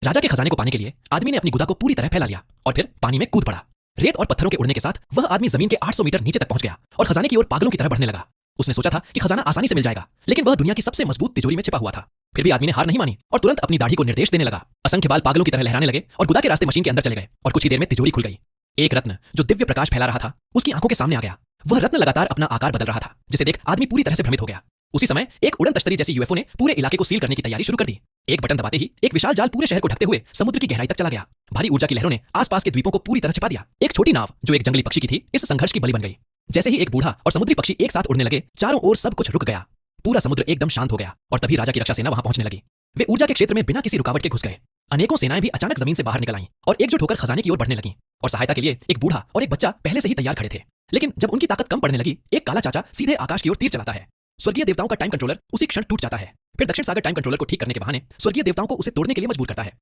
राजा के खजाने को पाने के लिए आदमी ने अपनी गुदा को पूरी तरह फैला लिया और फिर पानी में कूद पड़ा। रेत और पत्थरों के उड़ने के साथ वह आदमी जमीन के 800 मीटर नीचे तक पहुंच गया और खजाने की ओर पागलों की तरह बढ़ने लगा। उसने सोचा था कि खजाना आसानी से मिल जाएगा, लेकिन वह दुनिया की सबसे मजबूत तिजोरी में छिपा हुआ था। फिर भी आदमी ने हार नहीं मानी और तुरंत अपनी दाढ़ी को निर्देश देने लगा। असंख्य बाल पागलों की तरह लहराने लगे और गुदा के रास्ते मशीन के अंदर चले गए और कुछ ही देर में तिजोरी खुल गई। एक रत्न जो दिव्य प्रकाश फैला रहा था उसकी आंखों के सामने आ गया। वह रत्न लगातार अपना आकार बदल रहा था, जिसे देख आदमी पूरी तरह से भ्रमित हो गया। उसी समय एक उड़न तश्तरी जैसी यूएफओ ने पूरे इलाके को सील करने की तैयारी शुरू कर दी। एक बटन दबाते ही एक विशाल जाल पूरे शहर को ढकते हुए समुद्र की गहराई तक चला गया। भारी ऊर्जा की लहरों ने आसपास के द्वीपों को पूरी तरह छिपा दिया। एक छोटी नाव जो एक जंगली पक्षी की थी, इस संघर्ष की बलि बन गई। जैसे ही एक बूढ़ा और समुद्री पक्षी एक साथ उड़ने लगे, चारों ओर सब कुछ रुक गया। पूरा समुद्र एकदम शांत हो गया और तभी राजा की रक्षा सेना वहां पहुंचने लगी। वे ऊर्जा के क्षेत्र में बिना किसी रुकावट के घुस गए। अनेकों सेनाएं भी अचानक जमीन से बाहर निकल आईं और एकजुट होकर खजाने की ओर बढ़ने लगीं। और सहायता के लिए एक बूढ़ा और एक बच्चा पहले से ही तैयार खड़े थे। लेकिन जब उनकी ताकत कम पड़ने लगी, एक काला चाचा सीधे आकाश की ओर तीर चलाता है। स्वर्गीय देवताओं का टाइम कंट्रोलर उसी क्षण टूट जाता है। फिर दक्षिण सागर टाइम कंट्रोलर को ठीक करने के बहाने स्वर्गीय देवताओं को उसे तोड़ने के लिए मजबूर करता है।